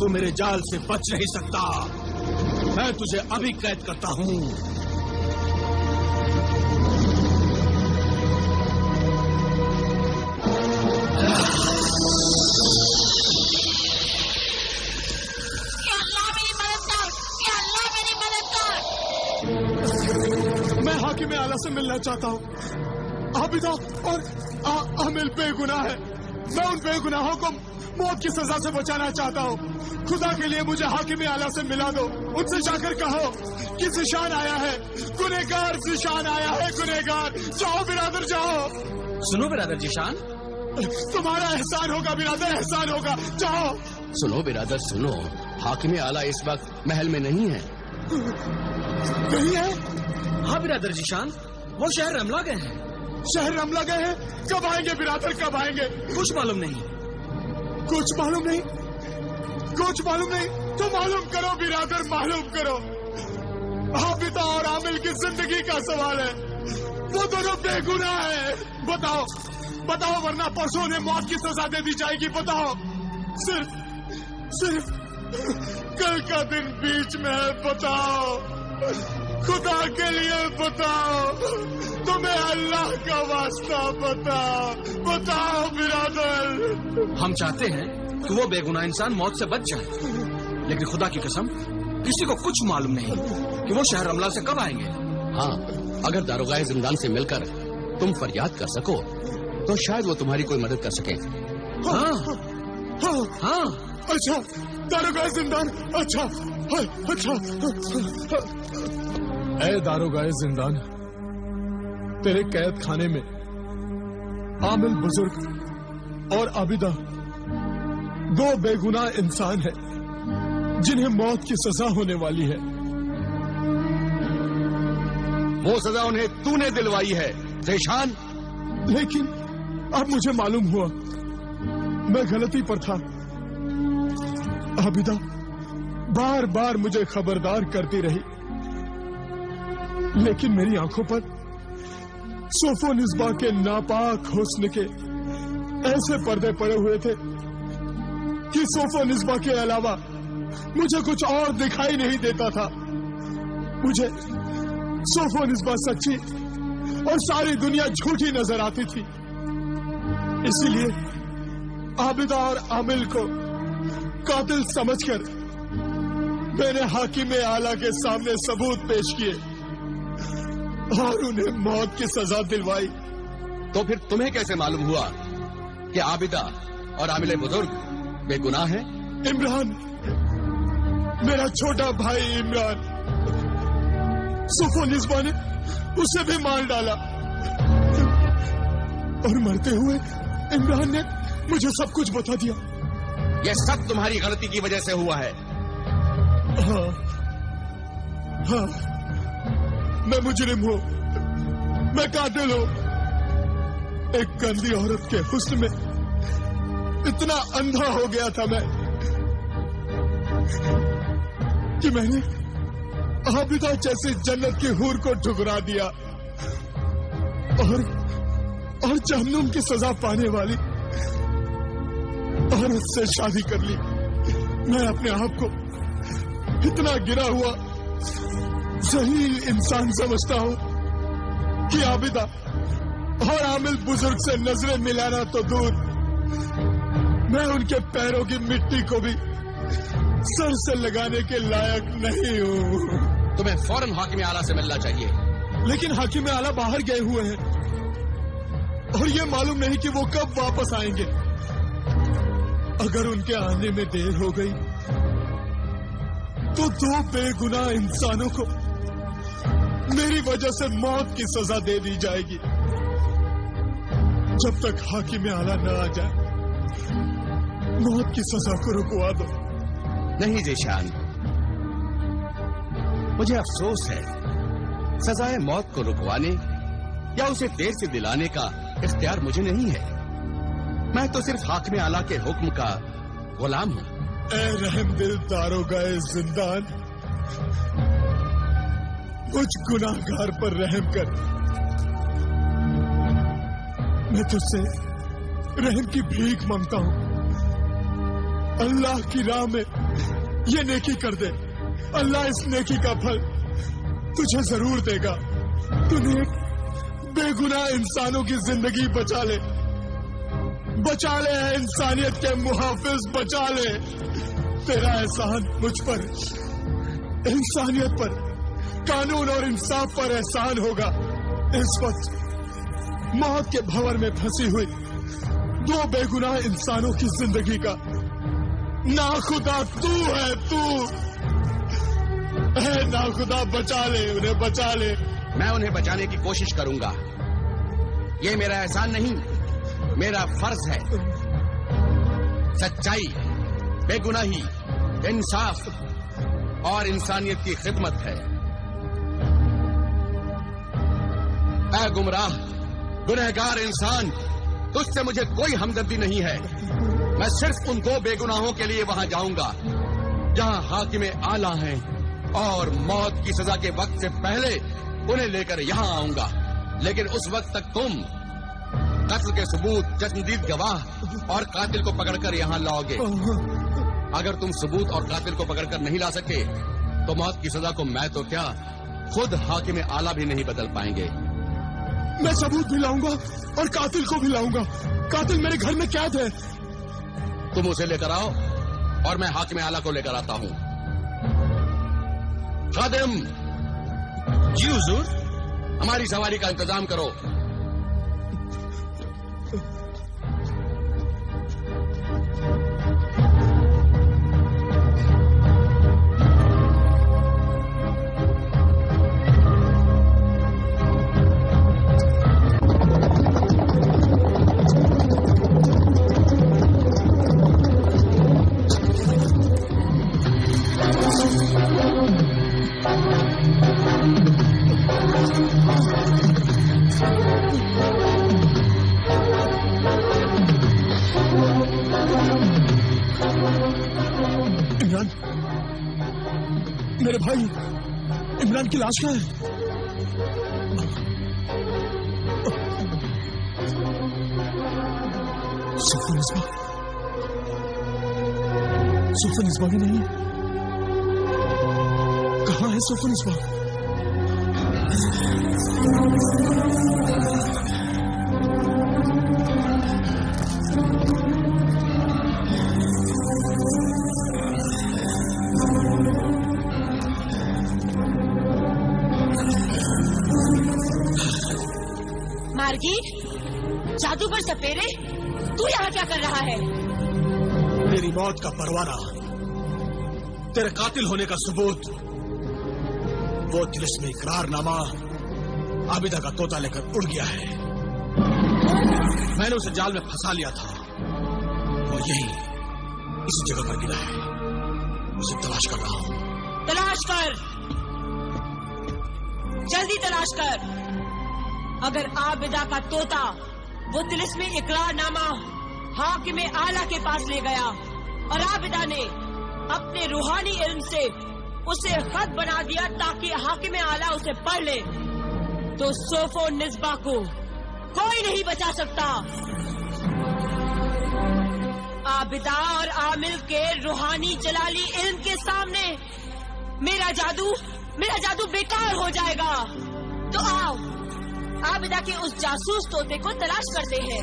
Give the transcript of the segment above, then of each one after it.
तू मेरे जाल से बच नहीं सकता। मैं तुझे अभी कैद करता हूं। मैं हाकिम आला से मिलना चाहता हूँ। आबिदा और आमिल बेगुनाह है। मैं उन बेगुनाहों को मौत की सजा से बचाना चाहता हूँ। खुदा के लिए मुझे हाकिम आला से मिला दो। उनसे जाकर कहो कि ज़िशान आया है, गुनहगार ज़िशान आया है, गुनहगार। जाओ बिरादर, जाओ। सुनो बिरादर ज़िशान, तुम्हारा एहसान होगा बिरादर, एहसान होगा। जाओ। सुनो बिरादर, सुनो। हाकिम आला इस वक्त महल में नहीं है। नहीं है? हाँ बिरादर ज़िशान, वो शहर रमला गए हैं। शहर रमला गए हैं? कब आएंगे बिरादर, कब आएंगे? कुछ मालूम नहीं। कुछ मालूम नहीं? कुछ मालूम नहीं तो मालूम करो बिरादर, मालूम करो। आबिदा और आमिल की जिंदगी का सवाल है। वो दोनों बेगुनाह है। बताओ, बताओ, वरना परसों उन्हें मौत की सजा दे दी जाएगी। बताओ। सिर्फ कल का दिन बीच में है। बताओ, खुदा के लिए बताओ, तुम्हें अल्लाह का वास्ता बताओ, बताओ बिरादर। हम चाहते हैं कि वो बेगुनाह इंसान मौत से बच जाए, लेकिन खुदा की कसम किसी को कुछ मालूम नहीं कि वो शहर रमला से कब आएंगे। हाँ, अगर दारोगाए जिंदान से मिलकर तुम फरियाद कर सको तो शायद वो तुम्हारी कोई मदद कर सके। हाँ हाँ हाँ। अच्छा, दारोगाए जिंदान। अच्छा अच्छा। ऐ दारोगाए जिंदान, तेरे कैद खाने में आमिल बुजुर्ग और आबिदा दो बेगुनाह इंसान हैं जिन्हें मौत की सजा होने वाली है। वो सजा उन्हें तूने दिलवाई है ज़िशान। लेकिन अब मुझे मालूम हुआ मैं गलती पर था। आबिदा बार बार मुझे खबरदार करती रही, लेकिन मेरी आंखों पर सोफोनिस्बा के नापाक हुस्न के ऐसे पर्दे पड़े हुए थे कि सोफोनिस्बा के अलावा मुझे कुछ और दिखाई नहीं देता था। मुझे सोफोनिस्बा सच्ची और सारी दुनिया झूठी नजर आती थी। इसीलिए आबिदा और आमिल को कातिल समझकर मैंने हाकिम आला के सामने सबूत पेश किए और उन्हें मौत की सजा दिलवाई। तो फिर तुम्हें कैसे मालूम हुआ कि आबिदा और आमिल बुजुर्ग बेगुनाह है? इमरान, मेरा छोटा भाई इमरान, सोफोनिस्बा ने उसे भी मार डाला और मरते हुए इमरान ने मुझे सब कुछ बता दिया। यह सब तुम्हारी गलती की वजह से हुआ है। हाँ, हाँ, मैं मुजरिम हूँ, मैं कातिल हूँ। एक गंदी औरत के हुस्न में इतना अंधा हो गया था मैं कि मैंने आबिदा जैसे जन्नत की हूर को ठुकरा दिया और जहन्नुम की सजा पाने वाली औरत से शादी कर ली। मैं अपने आप को इतना गिरा हुआ ज़लील इंसान समझता हूँ कि आबिदा और आमिल बुजुर्ग से नजरें मिलाना तो दूर, मैं उनके पैरों की मिट्टी को भी सर से लगाने के लायक नहीं हूँ। तुम्हें फौरन हाकिम आला से मिलना चाहिए। लेकिन हाकिम आला बाहर गए हुए हैं और ये मालूम नहीं कि वो कब वापस आएंगे। अगर उनके आने में देर हो गई तो दो बेगुनाह इंसानों को मेरी वजह से मौत की सजा दे दी जाएगी। जब तक हाकिम आला न आ जाए मौत की सजा को रुकवा दो। नहीं ज़िशान, मुझे अफसोस है, सजाए मौत को रुकवाने या उसे देर से दिलाने का इख्तियार मुझे नहीं है। मैं तो सिर्फ हाकिम आला के हुक्म का गुलाम हूँ। ऐ रहमदिल दारोगाए जिंदान, मुझ गुनाहगार पर रहम कर। मैं तुझसे रहम की भीख मांगता हूँ। अल्लाह की राह में ये नेकी कर दे। अल्लाह इस नेकी का फल तुझे जरूर देगा। तूने बेगुनाह इंसानों की जिंदगी बचा ले इंसानियत के मुहाफिज, बचा ले। तेरा एहसान मुझ पर, इंसानियत पर, कानून और इंसाफ पर एहसान होगा। इस वक्त मौत के भंवर में फंसी हुई 2 बेगुनाह इंसानों की जिंदगी का नाखुदा तू है, तू है नाखुदा। बचा ले उन्हें, बचा ले। मैं उन्हें बचाने की कोशिश करूंगा। ये मेरा एहसान नहीं, मेरा फर्ज है। सच्चाई, बेगुनाही, इंसाफ और इंसानियत की खिदमत है। ऐ गुमराह, गुनहगार इंसान, तुझसे मुझे कोई हमदर्दी नहीं है। मैं सिर्फ उन 2 बेगुनाहों के लिए वहां जाऊंगा जहां हाकिम आला हैं, और मौत की सजा के वक्त से पहले उन्हें लेकर यहां आऊंगा। लेकिन उस वक्त तक तुम कत्ल के सबूत, चश्मदीद गवाह और कातिल को पकड़कर यहां लाओगे। अगर तुम सबूत और कातिल को पकड़कर नहीं ला सके तो मौत की सजा को मैं तो क्या, खुद हाकिम आला भी नहीं बदल पाएंगे। मैं सबूत भी लाऊंगा और कातिल को भी लाऊंगा। कातिल मेरे घर में कैद है। तुम उसे लेकर आओ और मैं हाकिम आला को लेकर आता हूं। खादिम, जी हुजूर। हमारी सवारी का इंतजाम करो। मेरे भाई इमरान की लाश कहाँ है? सुफन इस्बा भी नहीं। कहाँ है सुफन इस्बा? जादूगर सपेरे, तू यहाँ क्या कर रहा है? मेरी मौत का परवाना, तेरे कातिल होने का सबूत, वो तिलिस्मी इकरारनामा आबिदा का तोता लेकर उड़ गया है। मैंने उसे जाल में फंसा लिया था। वो यही इसी जगह पर गिरा है। उसे तलाश कर रहा हूँ। तलाश कर, जल्दी तलाश कर। अगर आबिदा का तोता वो तिलिस्मी इकरारनामा हाकिम आला के पास ले गया और आबिदा ने अपने रूहानी इल्म से उसे खत बना दिया ताकि हाकिम आला उसे पढ़ ले, तो सोफो निस्बा को कोई नहीं बचा सकता। आबिदा और आमिल के रूहानी जलाली इल्म के सामने मेरा जादू बेकार हो जाएगा। तो आओ आबिदा के उस जासूस तोते को तलाश करते हैं।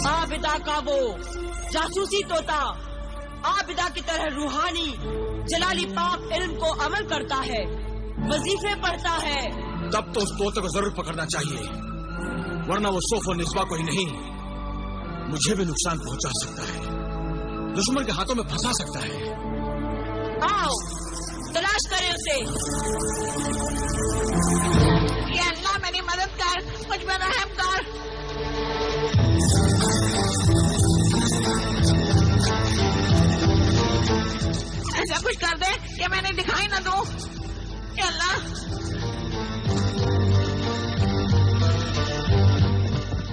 आबिदा का वो जासूसी तोता आबिदा की तरह रूहानी जलाली पाक इल्म को अमल करता है, वजीफे पढ़ता है। तब तो उस तोते को जरूर पकड़ना चाहिए, वरना वो सोफो निस्बा को ही नहीं मुझे भी नुकसान पहुंचा सकता है, दुश्मन के हाथों में फंसा सकता है। आओ तलाश करें उसे। ये अल्लाह मेरी मदद कर, मुझ पर रहम कर। ऐसा कुछ कर दे कि मैंने दिखाई न दूं। ये अल्लाह,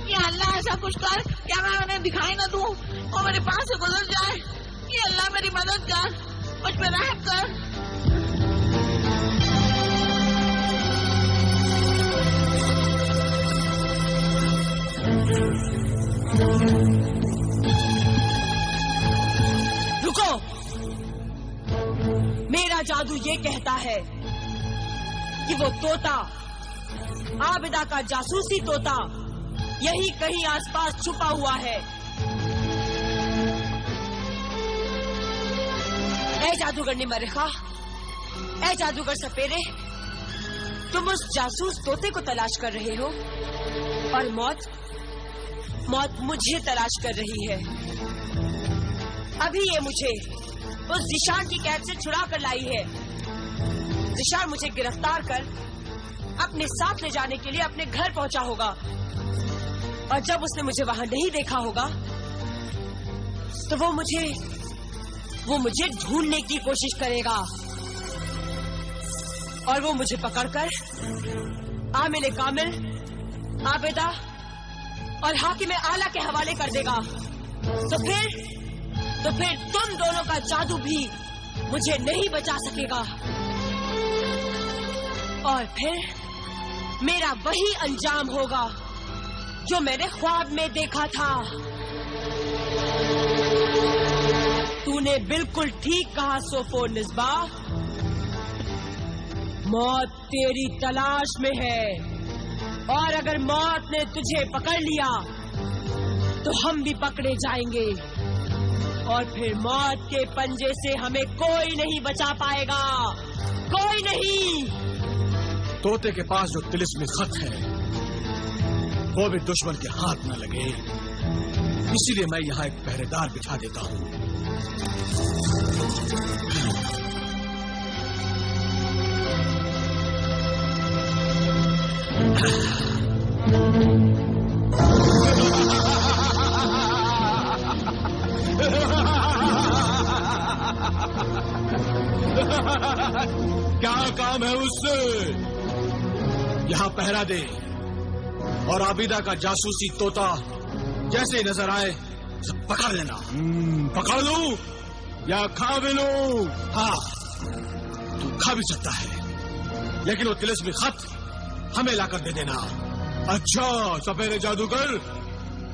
ये अल्लाह ऐसा कुछ कर क्या मैं उन्हें दिखाई न दूं और मेरे पास से गुजर जाए। ये अल्लाह मेरी मदद कर, मुझ पर रहम कर। रुको, मेरा जादू ये कहता है कि वो तोता, आबिदा का जासूसी तोता, यही कहीं आसपास छुपा हुआ है। ऐ जादूगरनी मरिखा, ऐ जादूगर सपेरे, तुम उस जासूस तोते को तलाश कर रहे हो और मौत मुझे तलाश कर रही है। अभी ये मुझे उस ज़िशान की कैद से छुड़ा कर लाई है। ज़िशान मुझे गिरफ्तार कर अपने साथ ले जाने के लिए अपने घर पहुंचा होगा, और जब उसने मुझे वहां नहीं देखा होगा तो वो मुझे ढूंढने की कोशिश करेगा और वो मुझे पकड़कर आमिल कामिल, आबिदा और हाकिम आला के हवाले कर देगा। तो फिर तुम दोनों का जादू भी मुझे नहीं बचा सकेगा, और फिर मेरा वही अंजाम होगा जो मैंने ख्वाब में देखा था। तूने बिल्कुल ठीक कहा सोफो निस्बाह, मौत तेरी तलाश में है, और अगर मौत ने तुझे पकड़ लिया तो हम भी पकड़े जाएंगे, और फिर मौत के पंजे से हमें कोई नहीं बचा पाएगा, कोई नहीं। तोते के पास जो तिलिस्मी खत है वो भी दुश्मन के हाथ न लगे, इसीलिए मैं यहाँ एक पहरेदार बिठा देता हूँ। क्या काम है उससे? यहाँ पहरा दे, और आबिदा का जासूसी तोता जैसे ही नजर आए सब पकड़ लेना। पकड़ लूं या खा भी लूं? हाँ, तू खा भी सकता है, लेकिन वो तिलिस्मी खत हमें लाकर दे देना। अच्छा सपेरे जादूगर,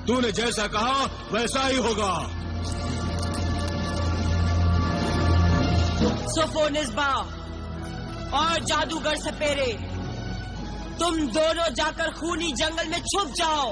तूने जैसा कहा वैसा ही होगा। सोफो निस्बा और जादूगर सपेरे, तुम दोनों जाकर खूनी जंगल में छुप जाओ।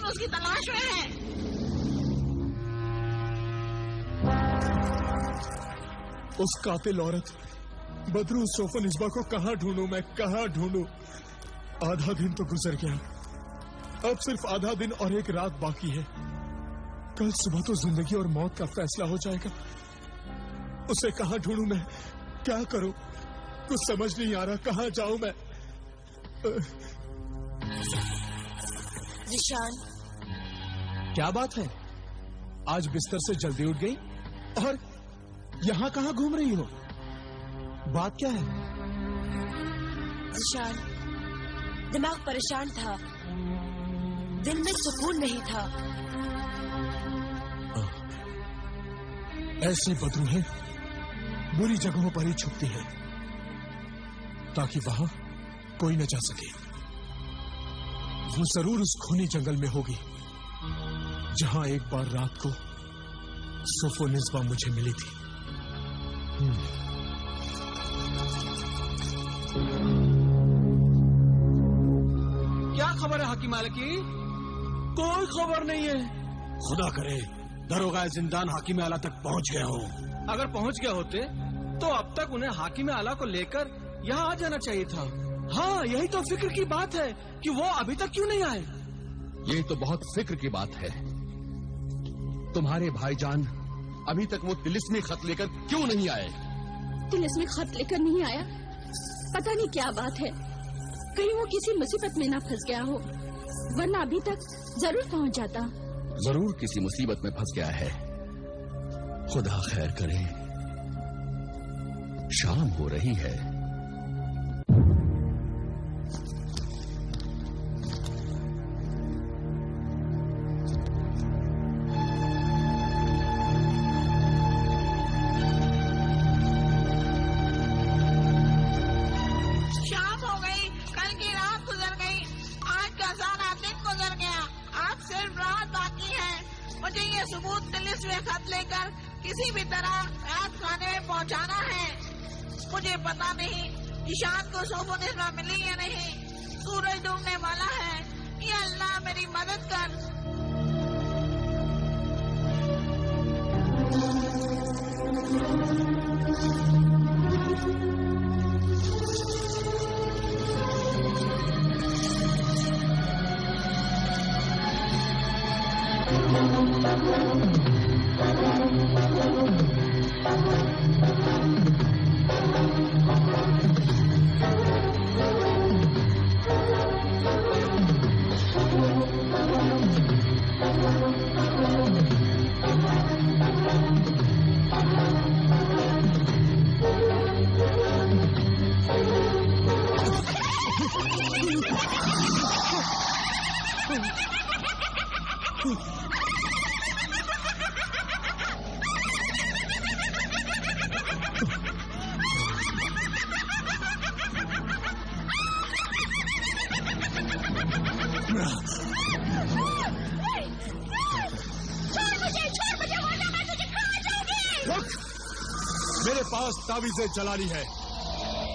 उसकी तलाश में है। उस कातिल औरत बदरू सोफो निस्बा को कहाँ ढूंढूं मैं, कहाँ ढूंढूं? आधा दिन तो गुजर गया, अब सिर्फ आधा दिन और एक रात बाकी है। कल सुबह तो जिंदगी और मौत का फैसला हो जाएगा। उसे कहाँ ढूंढूं मैं, क्या करूं? कुछ समझ नहीं आ रहा, कहाँ जाऊं मैं? ज़िशान, क्या बात है? आज बिस्तर से जल्दी उठ गई और यहाँ कहाँ घूम रही हो? बात क्या है? ज़िशान, दिमाग परेशान था, दिल में सुकून नहीं था। ऐसी बदरूहें बुरी जगहों पर ही छुपती हैं, ताकि वहां कोई न जा सके। वो जरूर उस खूनी जंगल में होगी जहां एक बार रात को सोफो निस्बा मुझे मिली थी। क्या खबर है हकीम आलकी? कोई खबर नहीं है। खुदा करे दरोगा जिंदान हाकिम आला तक पहुंच गए हो। अगर पहुंच गए होते तो अब तक उन्हें हाकिम आला को लेकर यहाँ आ जाना चाहिए था। हाँ, यही तो फिक्र की बात है कि वो अभी तक क्यों नहीं आए। ये तो बहुत फिक्र की बात है। तुम्हारे भाईजान अभी तक वो तिलिस्मी खत लेकर क्यों नहीं आए? तिलिस्मी खत लेकर नहीं आया पता नहीं क्या बात है, कहीं वो किसी मुसीबत में ना फंस गया हो, वरना अभी तक जरूर पहुंच जाता। जरूर किसी मुसीबत में फंस गया है। खुदा खैर करे। शाम हो रही है। किसी भी तरह रात खाने में पहुंचाना है। मुझे पता नहीं ईशान को सोफोनिस्बा मिली या नहीं। सूरज डूबने वाला है। या अल्लाह मेरी मदद कर। मेरे पास तावीज़े जलानी है,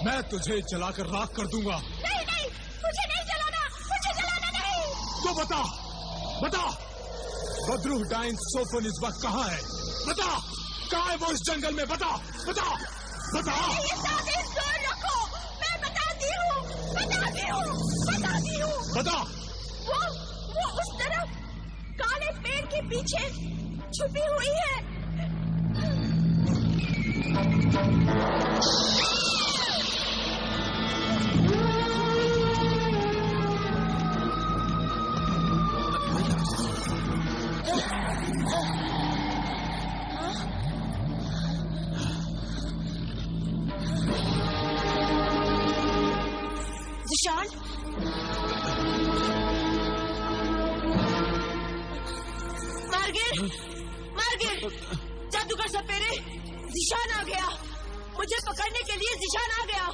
मैं तुझे जलाकर राख कर दूंगा। नहीं नहीं, मुझे नहीं जलाना, मुझे जलाना नहीं। तो बता, बता, बदरुह डाइन सोफोनिस्बा कहाँ है? बता, कहाँ है वो इस जंगल में? बता, बता, बता। ये तावीज़ दूर रखो, मैं बताती हूँ, बताती हूँ, बताती हूँ। बता। वो उस तरफ काले पेड़ के पीछे छुपी हुई है। जिशान, मार्गिर, मार्गिर, जादूगर सपेरे, जिशान आ गया। मुझे पकड़ने के लिए जिशान आ गया।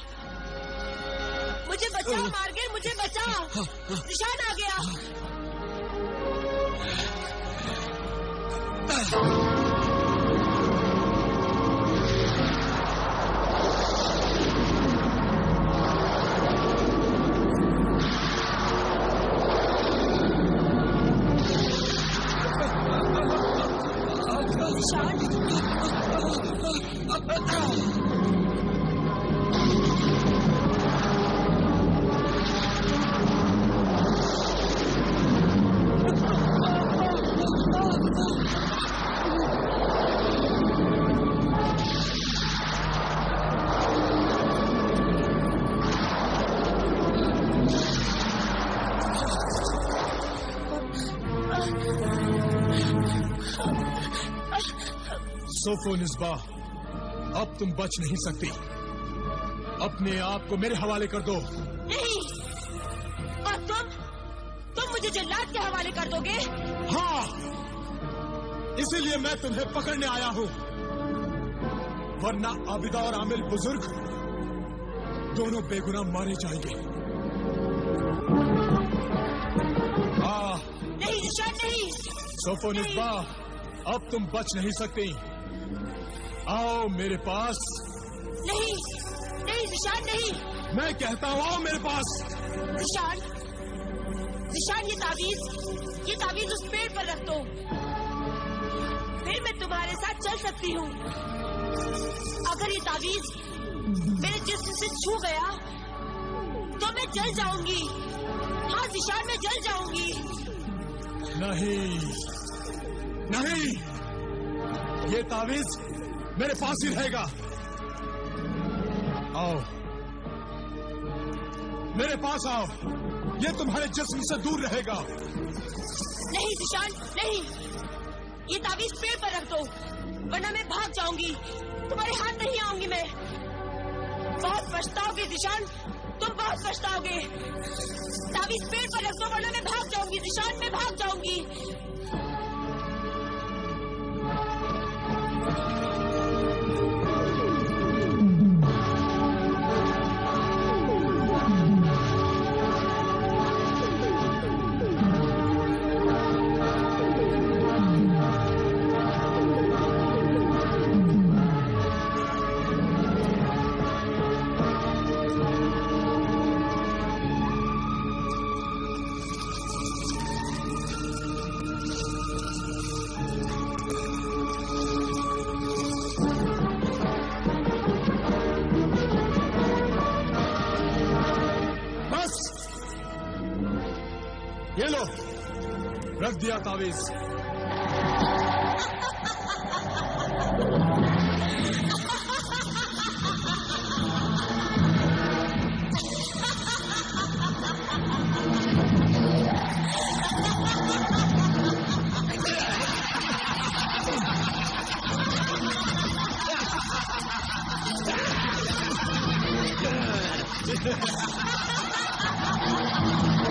मुझे बचा मार्गिर, मुझे बचा। जिशान आ गया। सोफोनिस्बा, अब तुम बच नहीं सकती। अपने आप को मेरे हवाले कर दो। नहीं, और तुम मुझे जल्लाद के हवाले कर दोगे? हाँ, इसीलिए मैं तुम्हें पकड़ने आया हूँ, वरना आबिदा और आमिल बुजुर्ग दोनों बेगुनाह मारे जाएंगे। नहीं जिशान, नहीं। सोफोनिस्बा, अब तुम बच नहीं सकती। आओ मेरे पास। नहीं, नहीं जिशान, नहीं। मैं कहता हूँ आओ मेरे पास। जिशान, जिशान, ये तावीज उस पेड़ पर रख दो, फिर मैं तुम्हारे साथ चल सकती हूँ। अगर ये तावीज मेरे जिस्म से छू गया तो मैं जल जाऊंगी। हाँ जिशान, मैं जल जाऊंगी। नहीं, नहीं, ये तावीज मेरे पास ही रहेगा। आओ, मेरे पास आओ, ये तुम्हारे जिस्म से दूर रहेगा। नहीं जिशान, नहीं, ये तावीज पेड़ पर रख दो, वरना मैं भाग जाऊंगी। तुम्हारे हाथ नहीं आऊंगी मैं। बहुत पछताओगे जिशान, तुम बहुत पछताओगे। तावीज पेड़ पर रख दो, वरना मैं भाग जाऊंगी जिशान, मैं भाग जाऊंगी। ये लो, रख दिया तावीज। Ha ha ha ha!